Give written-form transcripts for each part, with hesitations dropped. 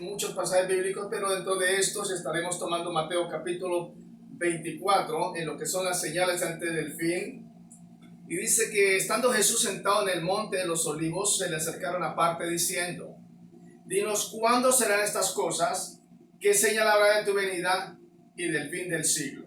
muchos pasajes bíblicos, pero dentro de estos estaremos tomando Mateo capítulo 24, en lo que son las señales antes del fin. Y dice que estando Jesús sentado en el monte de los olivos, se le acercaron aparte diciendo: dinos, ¿cuándo serán estas cosas? ¿Qué señal habrá de tu venida y del fin del siglo?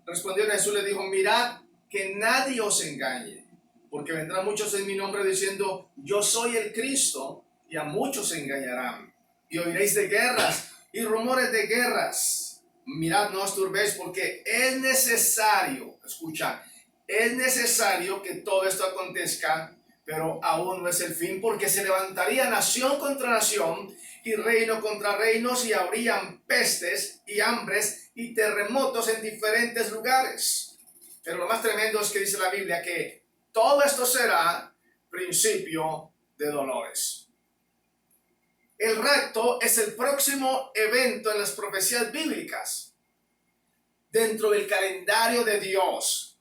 Respondió Jesús, le dijo: mirad que nadie os engañe, porque vendrán muchos en mi nombre diciendo: yo soy el Cristo, y a muchos se engañarán. Y oiréis de guerras y rumores de guerras. Mirad, no os turbéis, porque es necesario, escucha, es necesario que todo esto acontezca, pero aún no es el fin, porque se levantaría nación contra nación y reino contra reinos, y habrían pestes y hambres y terremotos en diferentes lugares. Pero lo más tremendo es que dice la Biblia que todo esto será principio de dolores. El rapto es el próximo evento en las profecías bíblicas, dentro del calendario de Dios.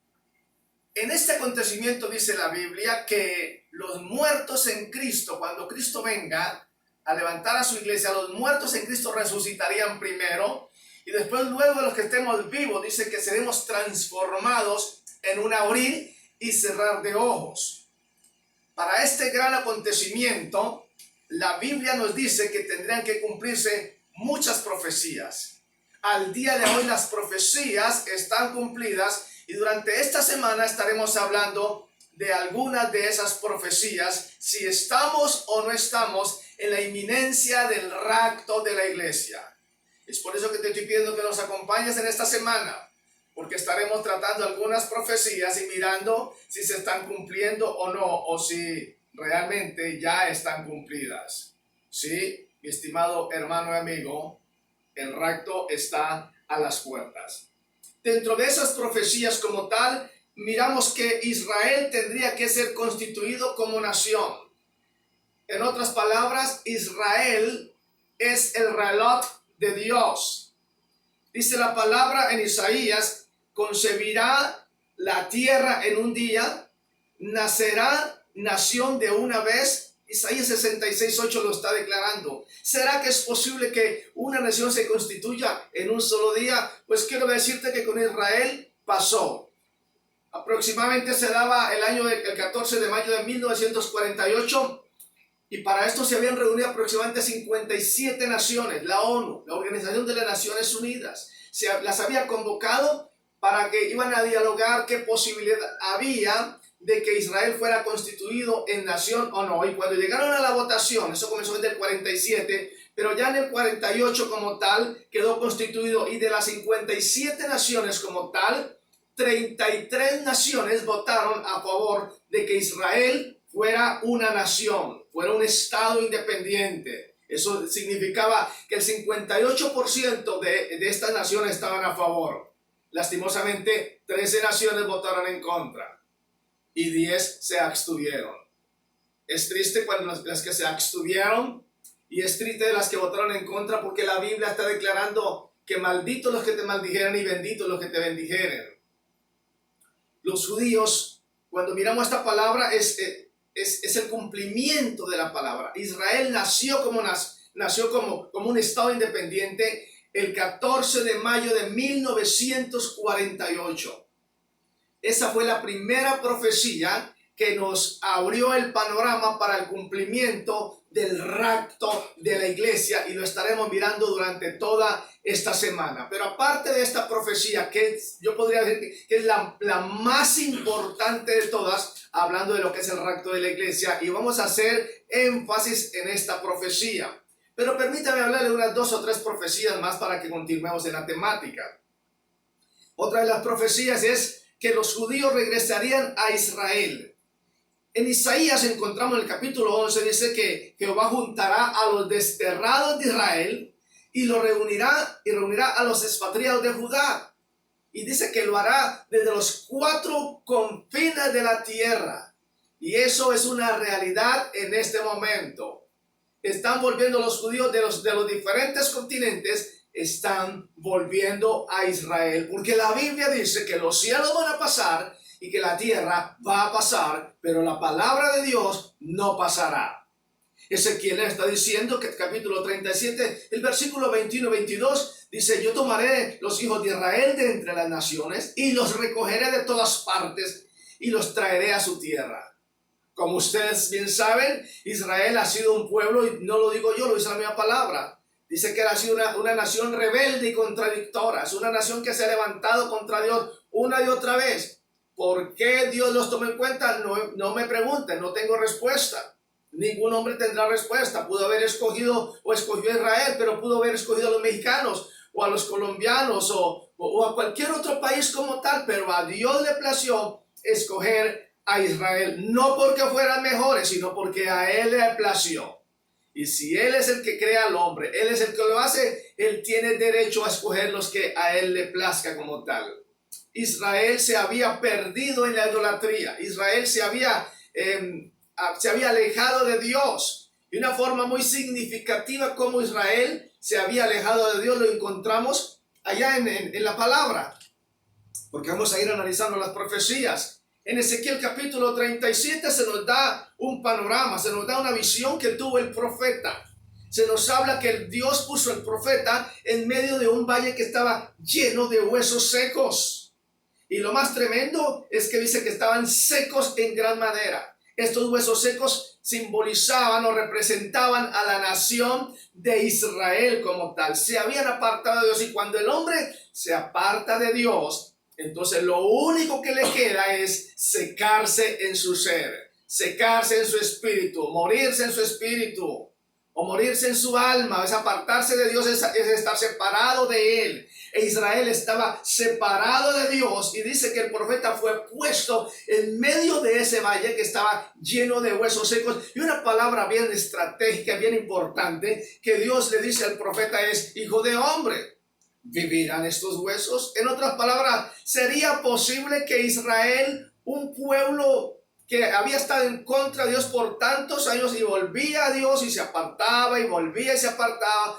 En este acontecimiento dice la Biblia que los muertos en Cristo, cuando Cristo venga a levantar a su iglesia, los muertos en Cristo resucitarían primero, y después, luego de los que estemos vivos, dice que seremos transformados en un abrir y cerrar de ojos. Para este gran acontecimiento, la Biblia nos dice que tendrían que cumplirse muchas profecías. Al día de hoy las profecías están cumplidas, y durante esta semana estaremos hablando de algunas de esas profecías, si estamos o no estamos en la inminencia del rapto de la iglesia. Es por eso que te estoy pidiendo que nos acompañes en esta semana, porque estaremos tratando algunas profecías y mirando si se están cumpliendo o no, o si realmente ya están cumplidas. Sí, mi estimado hermano y amigo, el rapto está a las puertas. Dentro de esas profecías como tal, miramos que Israel tendría que ser constituido como nación. En otras palabras, Israel es el reloj de Dios. Dice la palabra en Isaías: concebirá la tierra en un día, nacerá nación de una vez. Isaías 66:8 lo está declarando. ¿Será que es posible que una nación se constituya en un solo día? Pues quiero decirte que con Israel pasó. Aproximadamente se daba el 14 de mayo de 1948, y para esto se habían reunido aproximadamente 57 naciones. La ONU, la Organización de las Naciones Unidas, las había convocado para que iban a dialogar qué posibilidad había de que Israel fuera constituido en nación o no. Y cuando llegaron a la votación, eso comenzó desde el 47, pero ya en el 48 como tal quedó constituido, y de las 57 naciones como tal, 33 naciones votaron a favor de que Israel fuera una nación, fuera un estado independiente. Eso significaba que el 58% de estas naciones estaban a favor. Lastimosamente, 13 naciones votaron en contra y 10 se abstuvieron. Es triste cuando las que se abstuvieron, y es triste de las que votaron en contra, porque la Biblia está declarando que malditos los que te maldijeren y benditos los que te bendijeren. Los judíos, cuando miramos esta palabra, es el cumplimiento de la palabra. Israel nació como un estado independiente el 14 de mayo de 1948. Esa fue la primera profecía que nos abrió el panorama para el cumplimiento del rapto de la iglesia, y lo estaremos mirando durante toda esta semana. Pero aparte de esta profecía, que yo podría decir que es la más importante de todas, hablando de lo que es el rapto de la iglesia, y vamos a hacer énfasis en esta profecía. Pero permítame hablar de unas 2 o 3 profecías más para que continuemos en la temática. Otra de las profecías es que los judíos regresarían a Israel. En Isaías encontramos en el capítulo 11, dice que Jehová juntará a los desterrados de Israel y reunirá a los expatriados de Judá. Y dice que lo hará desde los 4 confines de la tierra. Y eso es una realidad en este momento. Están volviendo los judíos de los diferentes continentes, están volviendo a Israel, porque la Biblia dice que los cielos van a pasar y que la tierra va a pasar, pero la palabra de Dios no pasará. Ezequiel está diciendo que el capítulo 37, el versículo 21 y 22, dice: yo tomaré los hijos de Israel de entre las naciones y los recogeré de todas partes y los traeré a su tierra. Como ustedes bien saben, Israel ha sido un pueblo, y no lo digo yo, lo dice la misma palabra. Dice que ha sido una nación rebelde y contradictora. Es una nación que se ha levantado contra Dios una y otra vez. ¿Por qué Dios los toma en cuenta? No me pregunten, no tengo respuesta. Ningún hombre tendrá respuesta. Pudo haber escogido o escogió a Israel, pero pudo haber escogido a los mexicanos o a los colombianos o a cualquier otro país como tal, pero a Dios le plació escoger a Israel, no porque fueran mejores, sino porque a Él le plació. Y si Él es el que crea al hombre, Él es el que lo hace, Él tiene derecho a escoger los que a Él le plazca como tal. Israel se había perdido en la idolatría. Israel se había alejado de Dios. Y una forma muy significativa como Israel se había alejado de Dios lo encontramos allá en la palabra. Porque vamos a ir analizando las profecías. En Ezequiel capítulo 37 se nos da un panorama, se nos da una visión que tuvo el profeta. Se nos habla que Dios puso al profeta en medio de un valle que estaba lleno de huesos secos. Y lo más tremendo es que dice que estaban secos en gran manera. Estos huesos secos simbolizaban o representaban a la nación de Israel como tal. Se habían apartado de Dios, y cuando el hombre se aparta de Dios, entonces lo único que le queda es secarse en su ser, secarse en su espíritu, morirse en su espíritu o morirse en su alma. Es apartarse de Dios, es estar separado de Él. E Israel estaba separado de Dios, y dice que el profeta fue puesto en medio de ese valle que estaba lleno de huesos secos. Y una palabra bien estratégica, bien importante que Dios le dice al profeta es: hijo de hombre, ¿vivirán estos huesos? En otras palabras, ¿sería posible que Israel, un pueblo que había estado en contra de Dios por tantos años y volvía a Dios y se apartaba y volvía y se apartaba?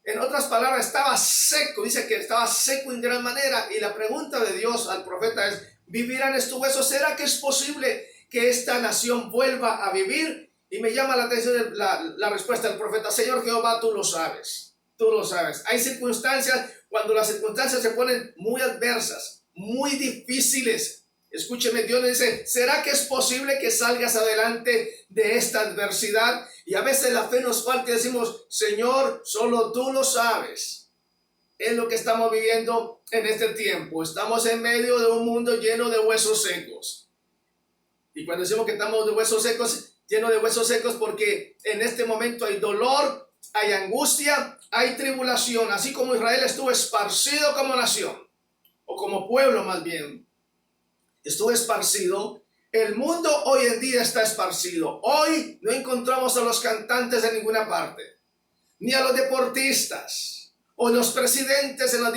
En otras palabras, estaba seco, dice que estaba seco en gran manera. Y la pregunta de Dios al profeta es: ¿vivirán estos huesos? ¿Será que es posible que esta nación vuelva a vivir? Y me llama la atención la respuesta del profeta: Señor Jehová, tú lo sabes. Tú lo sabes. Hay circunstancias, cuando las circunstancias se ponen muy adversas, muy difíciles. Escúcheme, Dios le dice: ¿será que es posible que salgas adelante de esta adversidad? Y a veces la fe nos falta y decimos: Señor, solo tú lo sabes. Es lo que estamos viviendo en este tiempo. Estamos en medio de un mundo lleno de huesos secos. Y cuando decimos que estamos de huesos secos, lleno de huesos secos, porque en este momento hay dolor, hay angustia, hay tribulación. Así como Israel estuvo esparcido como nación, o como pueblo más bien, estuvo esparcido. El mundo hoy en día está esparcido. Hoy no encontramos a los cantantes en ninguna parte, ni a los deportistas, o los presidentes en los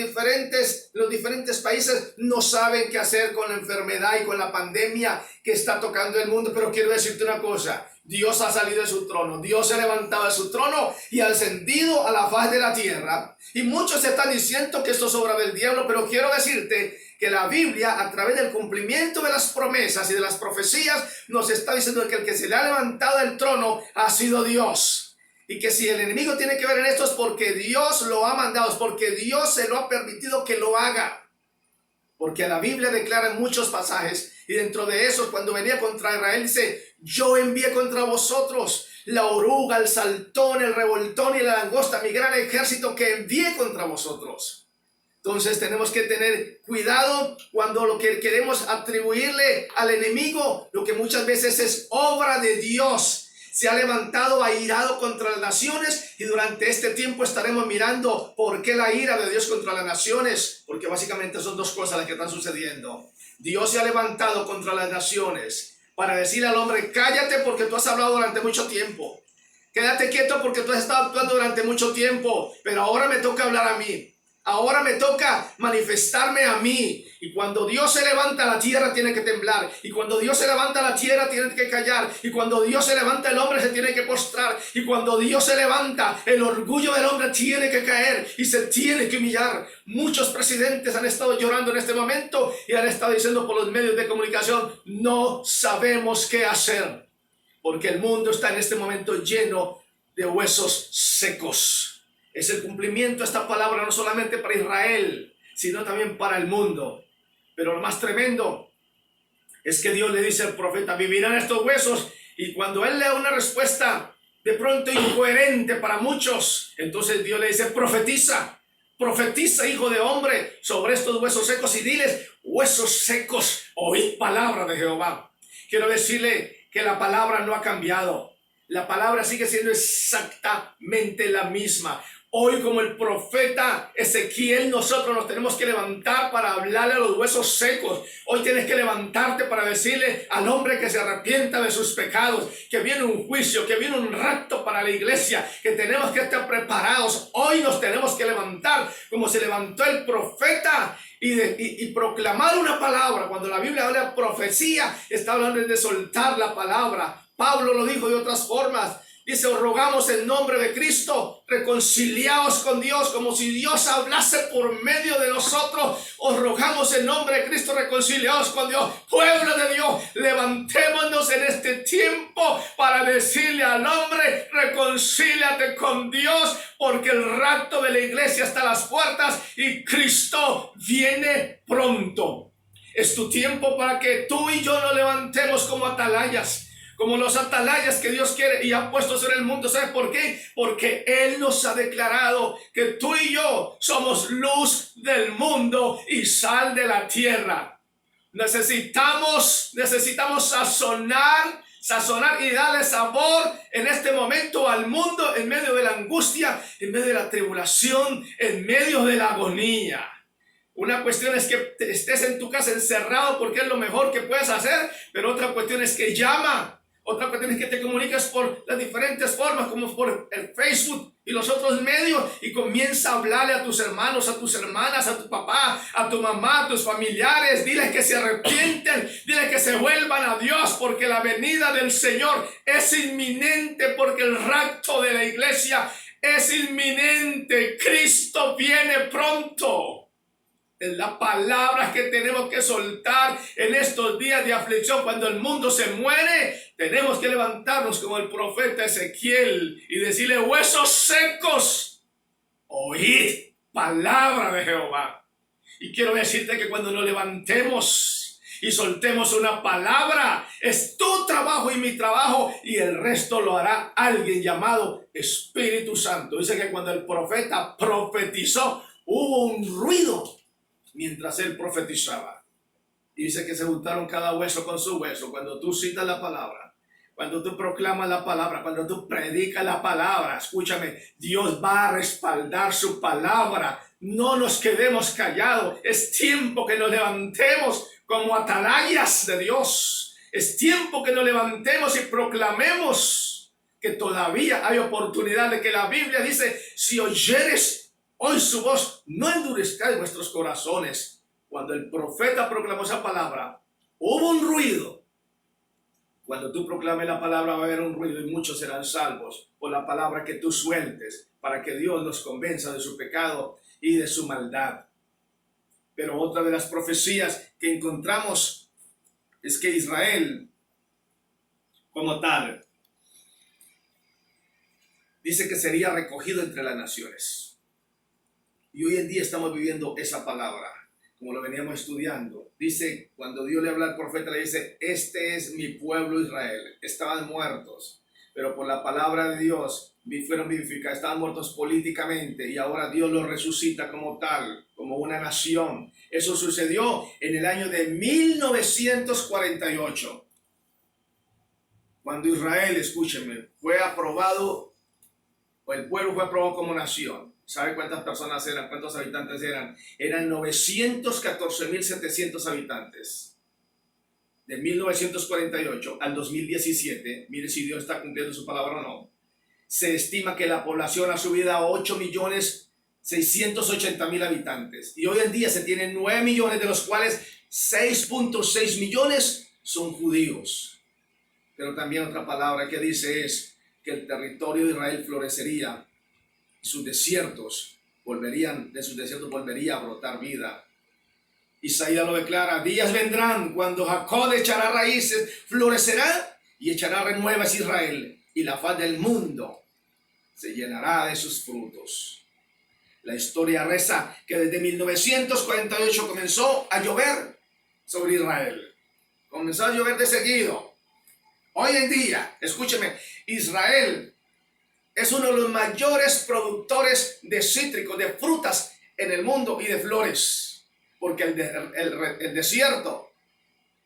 diferentes países no saben qué hacer con la enfermedad y con la pandemia que está tocando el mundo. Pero quiero decirte una cosa: Dios ha salido de su trono, Dios se ha levantado de su trono y ha ascendido a la faz de la tierra. Y muchos están diciendo que esto es obra del diablo, pero quiero decirte que la Biblia, a través del cumplimiento de las promesas y de las profecías, nos está diciendo que el que se le ha levantado del trono ha sido Dios. Y que si el enemigo tiene que ver en esto es porque Dios lo ha mandado, es porque Dios se lo ha permitido que lo haga. Porque la Biblia declara en muchos pasajes, y dentro de esos, cuando venía contra Israel, dice: yo envié contra vosotros la oruga, el saltón, el revoltón y la langosta, mi gran ejército que envié contra vosotros. Entonces tenemos que tener cuidado cuando lo que queremos atribuirle al enemigo, lo que muchas veces es obra de Dios, se ha levantado airado contra las naciones. Y durante este tiempo estaremos mirando por qué la ira de Dios contra las naciones, porque básicamente son dos cosas las que están sucediendo. Dios se ha levantado contra las naciones para decirle al hombre: cállate porque tú has hablado durante mucho tiempo, quédate quieto porque tú has estado actuando durante mucho tiempo, pero ahora me toca hablar a mí. Ahora me toca manifestarme a mí. Y cuando Dios se levanta, la tierra tiene que temblar. Y cuando Dios se levanta, la tierra tiene que callar. Y cuando Dios se levanta, el hombre se tiene que postrar. Y cuando Dios se levanta, el orgullo del hombre tiene que caer y se tiene que humillar. Muchos presidentes han estado llorando en este momento y han estado diciendo por los medios de comunicación: no sabemos qué hacer. Porque el mundo está en este momento lleno de huesos secos. Es el cumplimiento de esta palabra no solamente para Israel, sino también para el mundo. Pero lo más tremendo es que Dios le dice al profeta, vivirán estos huesos, y cuando él le da una respuesta de pronto incoherente para muchos, entonces Dios le dice, profetiza, profetiza, hijo de hombre, sobre estos huesos secos y diles, huesos secos, oíd palabra de Jehová. Quiero decirle que la palabra no ha cambiado. La palabra sigue siendo exactamente la misma. Hoy, como el profeta Ezequiel, nosotros nos tenemos que levantar para hablarle a los huesos secos. Hoy tienes que levantarte para decirle al hombre que se arrepienta de sus pecados, que viene un juicio, que viene un rapto para la iglesia, que tenemos que estar preparados. Hoy nos tenemos que levantar como se levantó el profeta y proclamar una palabra. Cuando la Biblia habla de profecía, está hablando de soltar la palabra. Pablo lo dijo de otras formas. Dice, os rogamos en nombre de Cristo, reconciliaos con Dios, como si Dios hablase por medio de nosotros. Os rogamos en nombre de Cristo, reconciliaos con Dios. Pueblo de Dios, levantémonos en este tiempo para decirle al hombre, reconcíliate con Dios, porque el rapto de la iglesia está a las puertas y Cristo viene pronto. Es tu tiempo para que tú y yo nos levantemos como atalayas, como los atalayas que Dios quiere y ha puesto sobre el mundo. ¿Sabes por qué? Porque Él nos ha declarado que tú y yo somos luz del mundo y sal de la tierra. Necesitamos sazonar y darle sabor en este momento al mundo, en medio de la angustia, en medio de la tribulación, en medio de la agonía. Una cuestión es que estés en tu casa encerrado porque es lo mejor que puedes hacer, pero otra cuestión es que llama. Otra cuestión es que te comuniques por las diferentes formas, como por el Facebook y los otros medios, y comienza a hablarle a tus hermanos, a tus hermanas, a tu papá, a tu mamá, a tus familiares. Diles que se arrepienten, diles que se vuelvan a Dios, porque la venida del Señor es inminente, porque el rapto de la iglesia es inminente. Cristo viene pronto. Es la palabra que tenemos que soltar en estos días de aflicción. Cuando el mundo se muere, tenemos que levantarnos como el profeta Ezequiel y decirle, huesos secos, oíd palabra de Jehová. Y quiero decirte que cuando nos levantemos y soltemos una palabra, es tu trabajo y mi trabajo, y el resto lo hará alguien llamado Espíritu Santo. Dice que cuando el profeta profetizó, hubo un ruido mientras él profetizaba. Y dice que se juntaron cada hueso con su hueso. Cuando tú citas la palabra, cuando tú proclamas la palabra, cuando tú predicas la palabra, escúchame, Dios va a respaldar su palabra. No nos quedemos callados. Es tiempo que nos levantemos como atalayas de Dios. Es tiempo que nos levantemos y proclamemos que todavía hay oportunidad, de que la Biblia dice, si oyeres hoy su voz, no endurezcáis vuestros corazones. Cuando el profeta proclamó esa palabra, hubo un ruido. Cuando tú proclames la palabra va a haber un ruido y muchos serán salvos por la palabra que tú sueltes, para que Dios nos convenza de su pecado y de su maldad. Pero otra de las profecías que encontramos es que Israel, como tal, dice que sería recogido entre las naciones. Y hoy en día estamos viviendo esa palabra, como lo veníamos estudiando. Dice, cuando Dios le habla al profeta, le dice, este es mi pueblo Israel. Estaban muertos, pero por la palabra de Dios fueron vivificados. Estaban muertos políticamente y ahora Dios los resucita como tal, como una nación. Eso sucedió en el año de 1948. Cuando Israel, escúchenme, fue aprobado, o el pueblo fue aprobado como nación. ¿Sabe cuántas personas eran? ¿Cuántos habitantes eran? Eran 914.700 habitantes. De 1948 al 2017, mire si Dios está cumpliendo su palabra o no, se estima que la población ha subido a 8.680.000 habitantes. Y hoy en día se tienen 9 millones, de los cuales 6.6 millones son judíos. Pero también otra palabra que dice es que el territorio de Israel florecería. Sus desiertos volvería a brotar vida. Isaías lo declara, días vendrán cuando Jacob echará raíces, florecerá y echará renuevas Israel, y la faz del mundo se llenará de sus frutos. La historia reza que desde 1948 comenzó a llover sobre Israel. Comenzó a llover de seguido. Hoy en día, escúcheme, Israel es uno de los mayores productores de cítricos, de frutas en el mundo y de flores, porque el desierto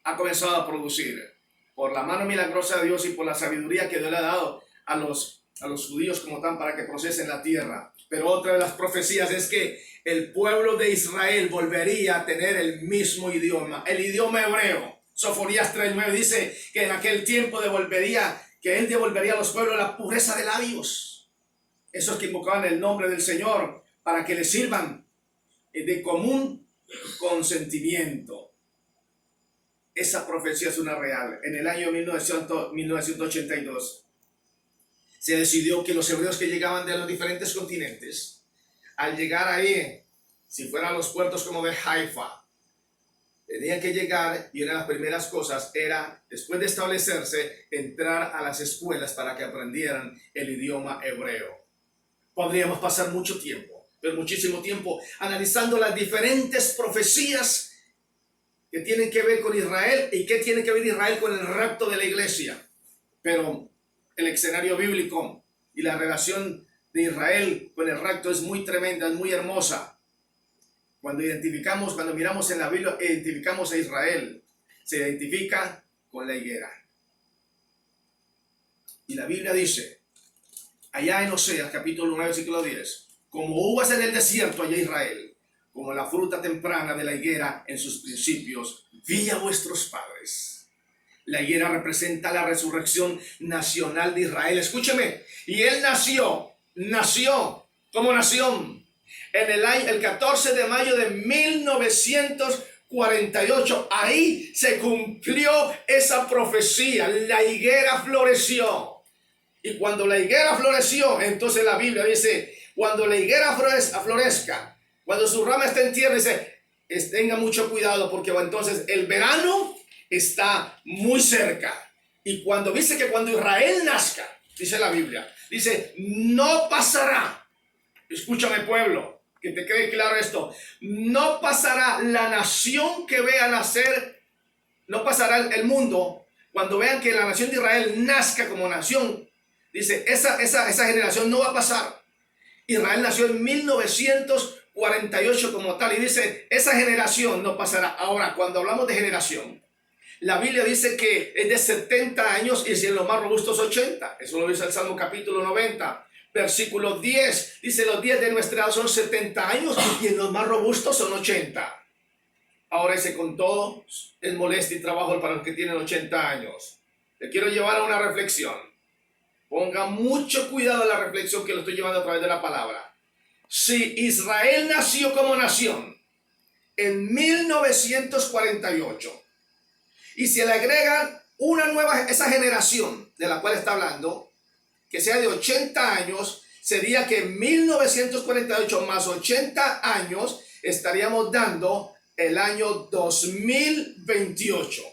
ha comenzado a producir por la mano milagrosa de Dios y por la sabiduría que Dios le ha dado a los judíos como tan para que procesen la tierra. Pero otra de las profecías es que el pueblo de Israel volvería a tener el mismo idioma, el idioma hebreo. Sofonías 3:9 dice que en aquel tiempo que él devolvería a los pueblos la pureza de labios. Esos que invocaban el nombre del Señor para que les sirvan de común consentimiento. Esa profecía es una real. En el año 1982 se decidió que los hebreos que llegaban de los diferentes continentes, al llegar ahí, si fueran los puertos como de Haifa, tenían que llegar, y una de las primeras cosas era, después de establecerse, entrar a las escuelas para que aprendieran el idioma hebreo. Podríamos pasar mucho tiempo, pero muchísimo tiempo, analizando las diferentes profecías que tienen que ver con Israel y qué tiene que ver Israel con el rapto de la iglesia. Pero el escenario bíblico y la relación de Israel con el rapto es muy tremenda, es muy hermosa. Cuando miramos en la Biblia, identificamos a Israel, se identifica con la higuera. Y la Biblia dice, allá en Oseas, capítulo 9, versículo 10, como uvas en el desierto allá Israel, como la fruta temprana de la higuera en sus principios, vi a vuestros padres. La higuera representa la resurrección nacional de Israel. Escúcheme, y él nació como nación en el 14 de mayo de 1948. Ahí se cumplió esa profecía. La higuera floreció. Y cuando la higuera floreció, entonces la Biblia dice, cuando la higuera florezca, cuando su rama esté en tierra, dice, tenga mucho cuidado porque entonces el verano está muy cerca. Y cuando Israel nazca, dice la Biblia, dice, no pasará, escúchame pueblo, que te quede claro esto, no pasará la nación que vea nacer, no pasará el mundo, cuando vean que la nación de Israel nazca como nación, dice, esa generación no va a pasar. Israel nació en 1948 como tal, y dice, esa generación no pasará. Ahora, cuando hablamos de generación, la Biblia dice que es de 70 años y si en los más robustos 80. Eso lo dice el Salmo capítulo 90, versículo 10. Dice, los días de nuestra edad son 70 años y en los más robustos son 80. Ahora dice, con todo es molestia y trabajo para los que tienen 80 años. Te quiero llevar a una reflexión. Ponga mucho cuidado en la reflexión que lo estoy llevando a través de la palabra. Si Israel nació como nación en 1948, y si le agregan esa generación de la cual está hablando, que sea de 80 años, sería que en 1948 más 80 años estaríamos dando el año 2028.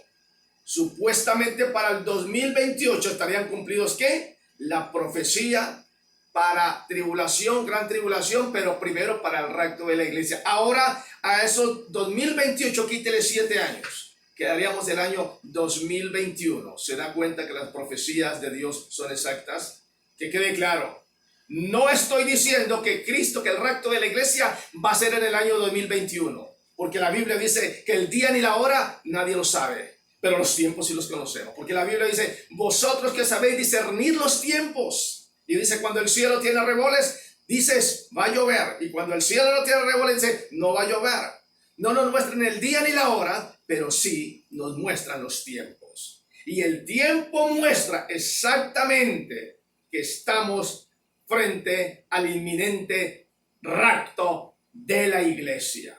Supuestamente para el 2028 estarían cumplidos, ¿qué? La profecía para tribulación, gran tribulación, pero primero para el rapto de la iglesia. Ahora a esos 2028 quítele 7 años. Quedaríamos el año 2021. ¿Se da cuenta que las profecías de Dios son exactas? Que quede claro. No estoy diciendo que el rapto de la iglesia va a ser en el año 2021. Porque la Biblia dice que el día ni la hora nadie lo sabe. Pero los tiempos sí los conocemos. Porque la Biblia dice, vosotros que sabéis discernir los tiempos. Y dice, cuando el cielo tiene arreboles, dices, va a llover. Y cuando el cielo no tiene arreboles, dice, no va a llover. No nos muestran el día ni la hora, pero sí nos muestran los tiempos. Y el tiempo muestra exactamente que estamos frente al inminente rapto de la iglesia.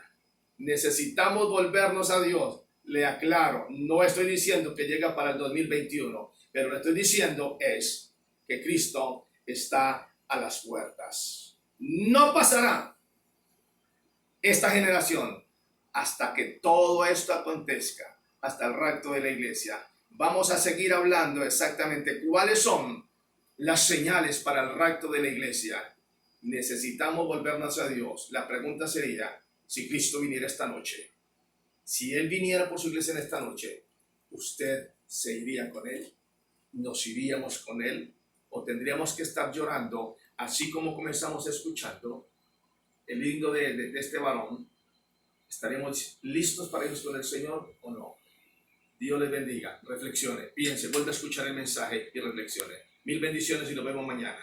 Necesitamos volvernos a Dios. Le aclaro, no estoy diciendo que llega para el 2021, pero lo que estoy diciendo es que Cristo está a las puertas. No pasará esta generación hasta que todo esto acontezca, hasta el rapto de la iglesia. Vamos a seguir hablando exactamente cuáles son las señales para el rapto de la iglesia. Necesitamos volvernos a Dios. La pregunta sería, si Cristo viniera esta noche, si Él viniera por su iglesia en esta noche, ¿usted se iría con Él? ¿Nos iríamos con Él? ¿O tendríamos que estar llorando, así como comenzamos escuchando el himno de este varón? ¿Estaremos listos para irnos con el Señor o no? Dios les bendiga. Reflexione, piense, vuelva a escuchar el mensaje y reflexione. Mil bendiciones y nos vemos mañana.